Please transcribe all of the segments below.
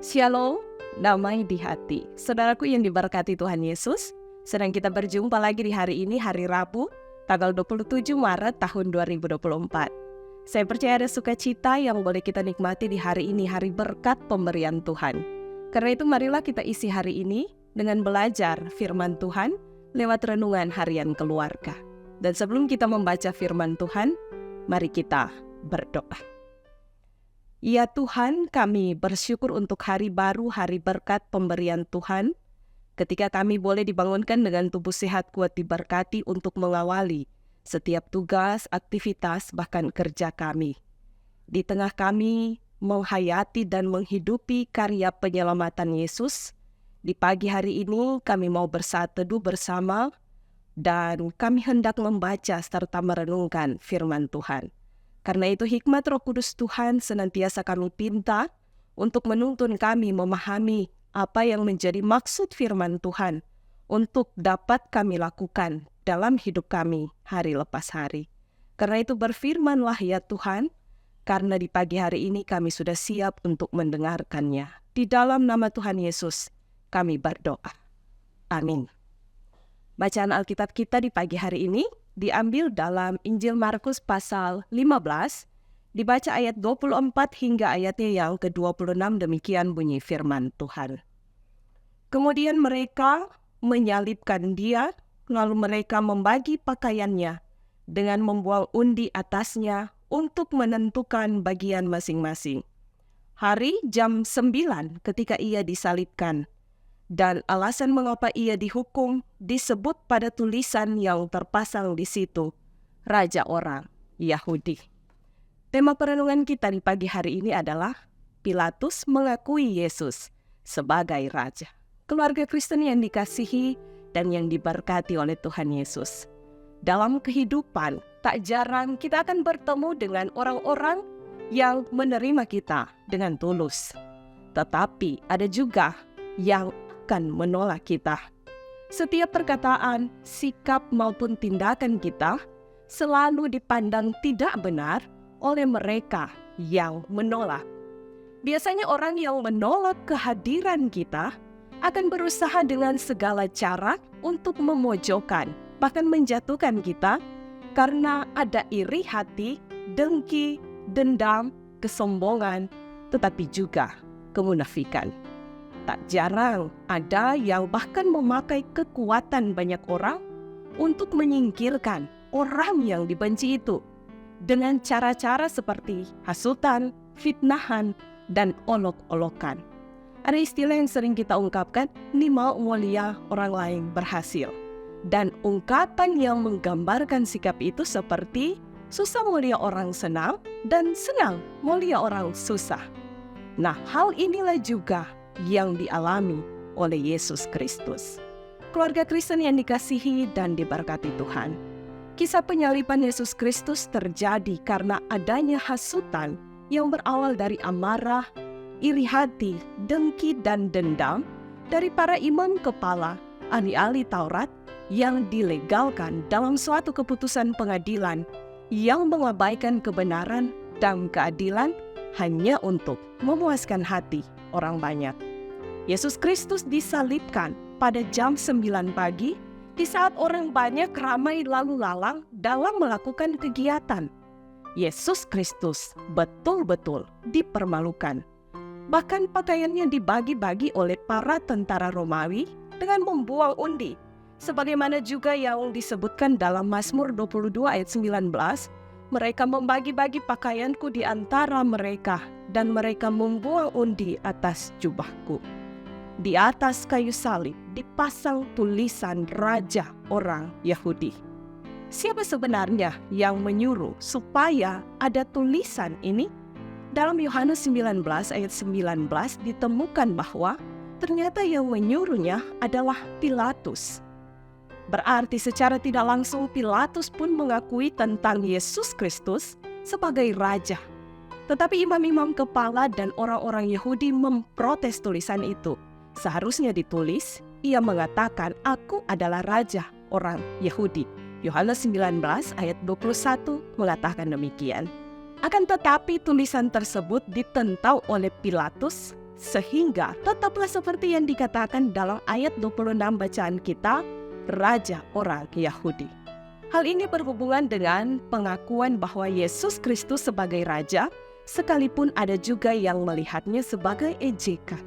Shalom, damai di hati. Saudaraku yang diberkati Tuhan Yesus, sedang kita berjumpa lagi di hari ini, hari Rabu, tanggal 27 Maret tahun 2024. Saya percaya ada sukacita yang boleh kita nikmati di hari ini, hari berkat pemberian Tuhan. Karena itu marilah kita isi hari ini dengan belajar firman Tuhan lewat renungan harian keluarga. Dan sebelum kita membaca firman Tuhan, mari kita berdoa. Ya Tuhan, kami bersyukur untuk hari baru, hari berkat pemberian Tuhan. Ketika kami boleh dibangunkan dengan tubuh sehat kuat diberkati untuk mengawali setiap tugas, aktivitas, bahkan kerja kami. Di tengah kami menghayati dan menghidupi karya penyelamatan Yesus, di pagi hari ini kami mau bersatu teduh bersama dan kami hendak membaca serta merenungkan firman Tuhan. Karena itu hikmat Roh Kudus Tuhan senantiasa kami pinta untuk menuntun kami memahami apa yang menjadi maksud firman Tuhan untuk dapat kami lakukan dalam hidup kami hari lepas hari. Karena itu berfirmanlah ya Tuhan, karena di pagi hari ini kami sudah siap untuk mendengarkannya. Di dalam nama Tuhan Yesus kami berdoa. Amin. Bacaan Alkitab kita di pagi hari ini diambil dalam Injil Markus pasal 15, dibaca ayat 24 hingga ayatnya yang ke-26, demikian bunyi firman Tuhan. Kemudian mereka menyalibkan dia, lalu mereka membagi pakaiannya dengan membuang undi atasnya untuk menentukan bagian masing-masing. Hari jam 9 ketika ia disalibkan, dan alasan mengapa ia dihukum disebut pada tulisan yang terpasang di situ, Raja Orang Yahudi. Tema perenungan kita di pagi hari ini adalah Pilatus mengakui Yesus sebagai Raja. Keluarga Kristen yang dikasihi dan yang diberkati oleh Tuhan Yesus. Dalam kehidupan, tak jarang kita akan bertemu dengan orang-orang yang menerima kita dengan tulus. Tetapi ada juga yang akan menolak kita. Setiap perkataan, sikap maupun tindakan kita selalu dipandang tidak benar oleh mereka yang menolak. Biasanya orang yang menolak kehadiran kita akan berusaha dengan segala cara untuk memojokkan, bahkan menjatuhkan kita karena ada iri hati, dengki, dendam, kesombongan, tetapi juga kemunafikan. Tak jarang ada yang bahkan memakai kekuatan banyak orang untuk menyingkirkan orang yang dibenci itu dengan cara-cara seperti hasutan, fitnahan, dan olok-olokan. Ada istilah yang sering kita ungkapkan, "Ni mau mulia orang lain berhasil." Dan ungkapan yang menggambarkan sikap itu seperti susah mulia orang senang dan senang mulia orang susah. Nah, hal inilah juga yang dialami oleh Yesus Kristus. Keluarga Kristen yang dikasihi dan diberkati Tuhan. Kisah penyaliban Yesus Kristus terjadi karena adanya hasutan yang berawal dari amarah, iri hati, dengki, dan dendam dari para imam kepala, ahli-ahli Taurat yang dilegalkan dalam suatu keputusan pengadilan yang mengabaikan kebenaran dan keadilan hanya untuk memuaskan hati orang banyak. Yesus Kristus disalibkan pada jam 9 pagi di saat orang banyak ramai lalu lalang dalam melakukan kegiatan. Yesus Kristus betul-betul dipermalukan. Bahkan pakaiannya dibagi-bagi oleh para tentara Romawi dengan membuang undi. Sebagaimana juga yang disebutkan dalam Mazmur 22 ayat 19, mereka membagi-bagi pakaianku di antara mereka, dan mereka membuang undi atas jubahku. Di atas kayu salib dipasang tulisan Raja Orang Yahudi. Siapa sebenarnya yang menyuruh supaya ada tulisan ini? Dalam Yohanes 19 ayat 19 ditemukan bahwa ternyata yang menyuruhnya adalah Pilatus. Berarti secara tidak langsung Pilatus pun mengakui tentang Yesus Kristus sebagai Raja. Tetapi imam-imam kepala dan orang-orang Yahudi memprotes tulisan itu. Seharusnya ditulis, ia mengatakan, "Aku adalah Raja Orang Yahudi." Yohanes 19 ayat 21 mengatakan demikian. Akan tetapi tulisan tersebut ditentang oleh Pilatus sehingga tetaplah seperti yang dikatakan dalam ayat 26 bacaan kita, Raja orang Yahudi. Hal ini berhubungan dengan pengakuan bahwa Yesus Kristus sebagai Raja, sekalipun ada juga yang melihatnya sebagai ejekan.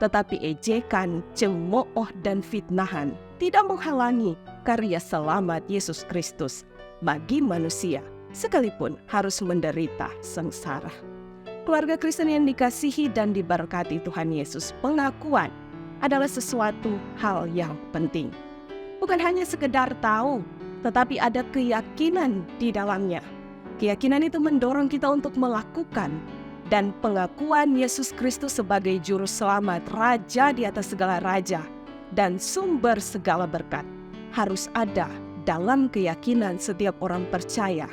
Tetapi ejekan, cemooh, dan fitnahan tidak menghalangi karya selamat Yesus Kristus bagi manusia, sekalipun harus menderita sengsara. Keluarga Kristen yang dikasihi dan diberkati Tuhan Yesus, pengakuan adalah sesuatu hal yang penting. Bukan hanya sekedar tahu, tetapi ada keyakinan di dalamnya. Keyakinan itu mendorong kita untuk melakukan, dan pengakuan Yesus Kristus sebagai juru selamat, Raja di atas segala raja, dan sumber segala berkat harus ada dalam keyakinan setiap orang percaya.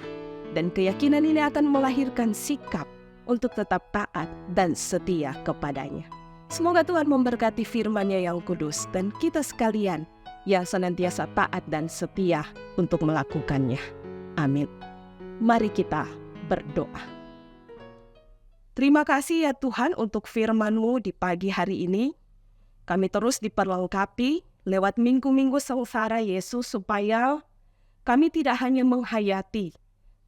Dan keyakinan ini akan melahirkan sikap untuk tetap taat dan setia kepadanya. Semoga Tuhan memberkati firman-Nya yang kudus dan kita sekalian yang senantiasa taat dan setia untuk melakukannya. Amin. Mari kita berdoa. Terima kasih ya Tuhan untuk firman-Mu di pagi hari ini. Kami terus diperlengkapi lewat minggu-minggu sengsara Yesus supaya kami tidak hanya menghayati,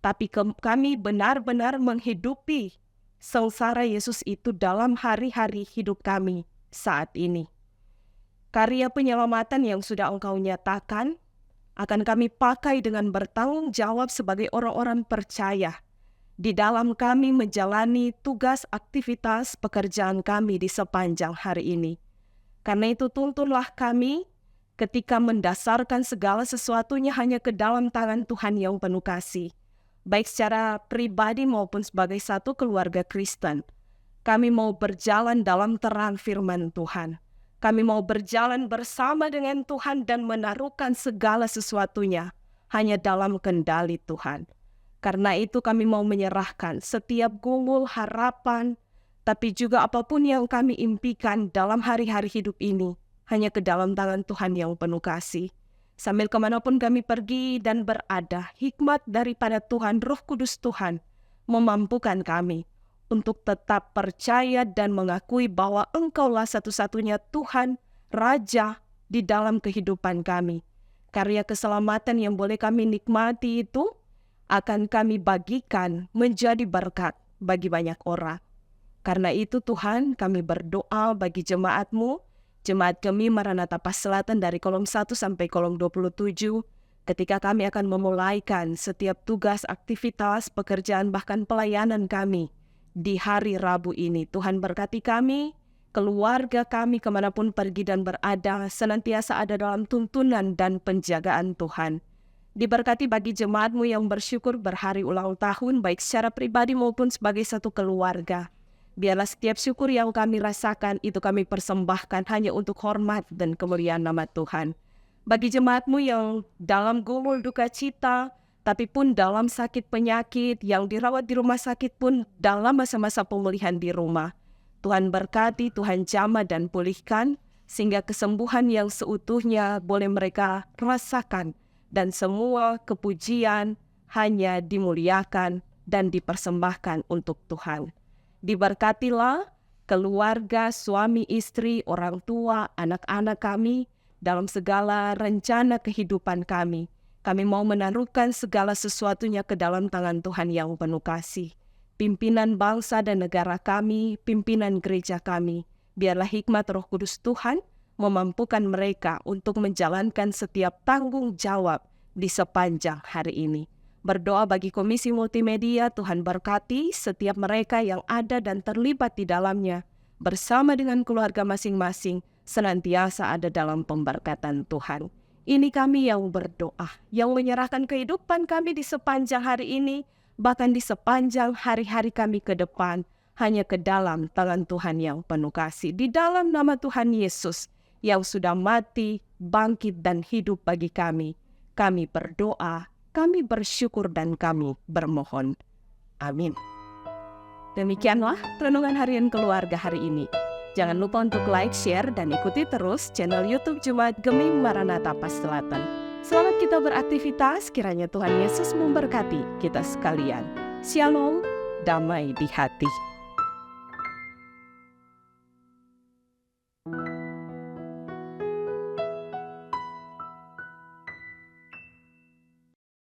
tapi kami benar-benar menghidupi sengsara Yesus itu dalam hari-hari hidup kami saat ini. Karya penyelamatan yang sudah Engkau nyatakan akan kami pakai dengan bertanggung jawab sebagai orang-orang percaya di dalam kami menjalani tugas aktivitas pekerjaan kami di sepanjang hari ini. Karena itu tuntunlah kami ketika mendasarkan segala sesuatunya hanya ke dalam tangan Tuhan yang penuh kasih. Baik secara pribadi maupun sebagai satu keluarga Kristen. Kami mau berjalan dalam terang firman Tuhan. Kami mau berjalan bersama dengan Tuhan dan menaruhkan segala sesuatunya hanya dalam kendali Tuhan. Karena itu kami mau menyerahkan setiap gumul harapan, tapi juga apapun yang kami impikan dalam hari-hari hidup ini, hanya ke dalam tangan Tuhan yang penuh kasih. Sambil kemanapun kami pergi dan berada, hikmat daripada Tuhan, Roh Kudus Tuhan, memampukan kami untuk tetap percaya dan mengakui bahwa Engkaulah satu-satunya Tuhan, Raja di dalam kehidupan kami. Karya keselamatan yang boleh kami nikmati itu akan kami bagikan menjadi berkat bagi banyak orang. Karena itu Tuhan, kami berdoa bagi jemaat-Mu, jemaat kami Maranatha Pas Selatan dari kolom 1 sampai kolom 27, ketika kami akan memulaikan setiap tugas, aktivitas, pekerjaan, bahkan pelayanan kami di hari Rabu ini. Tuhan berkati kami, keluarga kami kemanapun pergi dan berada, senantiasa ada dalam tuntunan dan penjagaan Tuhan. Diberkati bagi jemaat-Mu yang bersyukur berhari ulang tahun, baik secara pribadi maupun sebagai satu keluarga. Biarlah setiap syukur yang kami rasakan itu kami persembahkan hanya untuk hormat dan kemuliaan nama Tuhan. Bagi jemaat-Mu yang dalam gumul duka cita, tapi pun dalam sakit penyakit, yang dirawat di rumah sakit pun dalam masa-masa pemulihan di rumah. Tuhan berkati, Tuhan jamah dan pulihkan, sehingga kesembuhan yang seutuhnya boleh mereka rasakan. Dan semua kepujian hanya dimuliakan dan dipersembahkan untuk Tuhan. Diberkatilah keluarga, suami, istri, orang tua, anak-anak kami dalam segala rencana kehidupan kami. Kami mau menaruhkan segala sesuatunya ke dalam tangan Tuhan yang penuh kasih. Pimpinan bangsa dan negara kami, pimpinan gereja kami, biarlah hikmat Roh Kudus Tuhan memampukan mereka untuk menjalankan setiap tanggung jawab di sepanjang hari ini. Berdoa bagi Komisi Multimedia, Tuhan berkati setiap mereka yang ada dan terlibat di dalamnya, bersama dengan keluarga masing-masing, senantiasa ada dalam pemberkatan Tuhan. Ini kami yang berdoa, yang menyerahkan kehidupan kami di sepanjang hari ini, bahkan di sepanjang hari-hari kami ke depan, hanya ke dalam tangan Tuhan yang penuh kasih. Di dalam nama Tuhan Yesus, yang sudah mati, bangkit, dan hidup bagi kami berdoa, kami bersyukur, dan kami bermohon. Amin. Demikianlah renungan harian keluarga hari ini. Jangan lupa untuk like, share, dan ikuti terus channel YouTube Jemaat Gemim Maranatha Pas Selatan. Selamat kita beraktivitas, kiranya Tuhan Yesus memberkati kita sekalian. Shalom, damai di hati.